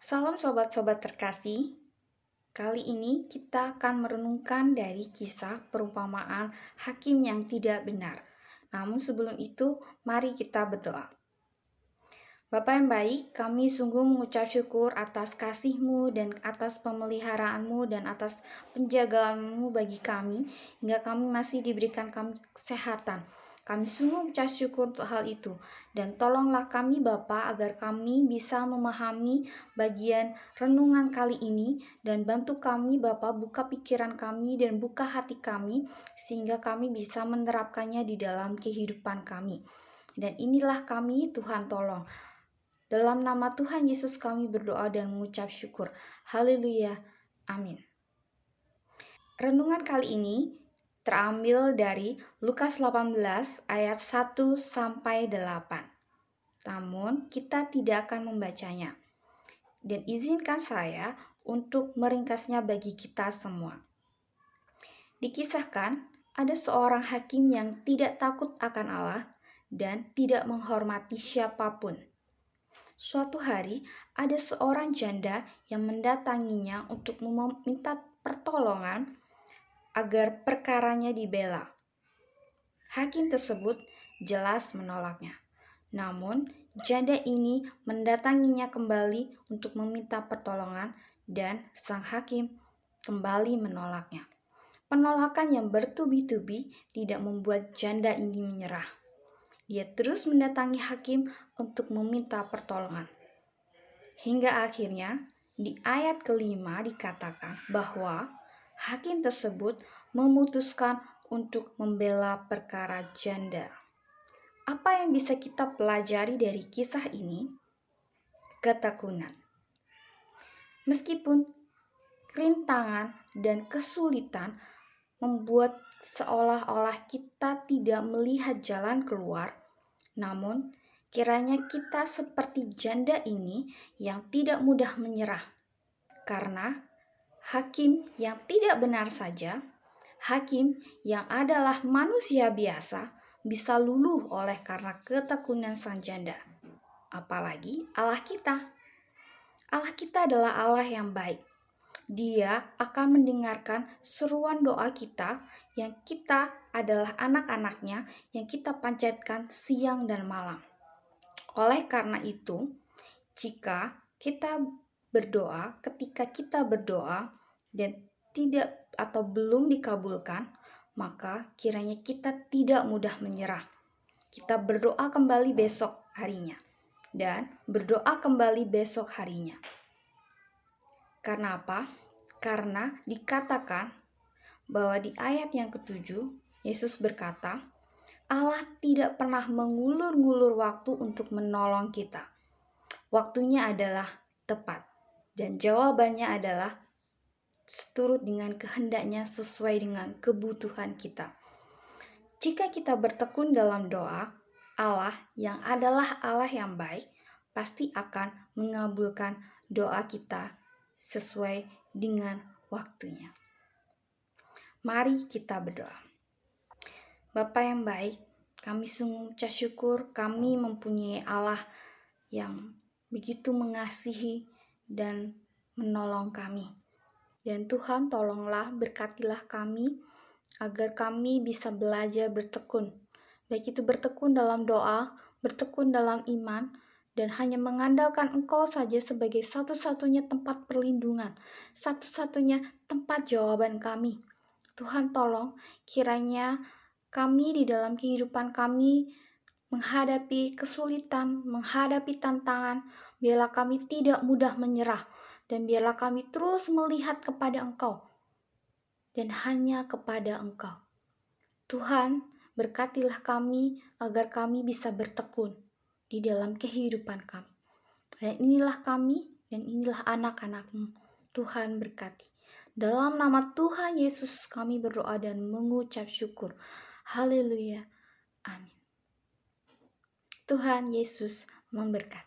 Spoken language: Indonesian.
Salam sobat-sobat terkasih. Kali ini kita akan merenungkan dari kisah perumpamaan hakim yang tidak benar. Namun sebelum itu, mari kita berdoa. Bapa yang baik, kami sungguh mengucap syukur atas kasih-Mu dan atas pemeliharaanmu dan atas penjagaanmu bagi kami, hingga kami masih diberikan kesehatan. Kami sungguh mengucap syukur untuk hal itu. Dan tolonglah kami Bapa agar kami bisa memahami bagian renungan kali ini, dan bantu kami Bapa buka pikiran kami dan buka hati kami, sehingga kami bisa menerapkannya di dalam kehidupan kami. Dan inilah kami, Tuhan tolong. Dalam nama Tuhan Yesus kami berdoa dan mengucap syukur. Haleluya. Amin. Renungan kali ini terambil dari Lukas 18 ayat 1 sampai 8. Namun kita tidak akan membacanya. Dan izinkan saya untuk meringkasnya bagi kita semua. Dikisahkan ada seorang hakim yang tidak takut akan Allah dan tidak menghormati siapapun. Suatu hari, ada seorang janda yang mendatanginya untuk meminta pertolongan agar perkaranya dibela. Hakim tersebut jelas menolaknya. Namun, janda ini mendatanginya kembali untuk meminta pertolongan dan sang hakim kembali menolaknya. Penolakan yang bertubi-tubi tidak membuat janda ini menyerah. Dia terus mendatangi hakim untuk meminta pertolongan. Hingga akhirnya di ayat kelima dikatakan bahwa hakim tersebut memutuskan untuk membela perkara janda. Apa yang bisa kita pelajari dari kisah ini? Ketekunan. Meskipun rintangan dan kesulitan membuat seolah-olah kita tidak melihat jalan keluar, namun kiranya kita seperti janda ini yang tidak mudah menyerah. Karena hakim yang tidak benar saja, hakim yang adalah manusia biasa, bisa luluh oleh karena ketekunan sang janda. Apalagi Allah kita. Allah kita adalah Allah yang baik. Dia akan mendengarkan seruan doa kita yang kita adalah anak-anaknya yang kita panjatkan siang dan malam. Oleh karena itu, ketika kita berdoa dan tidak atau belum dikabulkan, maka kiranya kita tidak mudah menyerah. Kita berdoa kembali besok harinya dan berdoa kembali besok harinya. Karena apa? Karena dikatakan bahwa di ayat yang ke-7, Yesus berkata, Allah tidak pernah mengulur-ngulur waktu untuk menolong kita. Waktunya adalah tepat, dan jawabannya adalah seturut dengan kehendaknya sesuai dengan kebutuhan kita. Jika kita bertekun dalam doa, Allah yang adalah Allah yang baik pasti akan mengabulkan doa kita sesuai dengan waktunya. Mari kita berdoa. Bapa yang baik, kami sungguh mengucap syukur kami mempunyai Allah yang begitu mengasihi dan menolong kami. Dan Tuhan tolonglah berkatilah kami agar kami bisa belajar bertekun. Baik itu bertekun dalam doa, bertekun dalam iman, dan hanya mengandalkan Engkau saja sebagai satu-satunya tempat perlindungan, satu-satunya tempat jawaban kami. Tuhan tolong kiranya kami di dalam kehidupan kami menghadapi kesulitan, menghadapi tantangan, biarlah kami tidak mudah menyerah, dan biarlah kami terus melihat kepada Engkau, dan hanya kepada Engkau. Tuhan, berkatilah kami agar kami bisa bertekun di dalam kehidupan kami. Dan inilah kami, dan inilah anak-anak-Mu. Tuhan berkati. Dalam nama Tuhan Yesus kami berdoa dan mengucap syukur. Haleluya. Amin. Tuhan Yesus memberkati.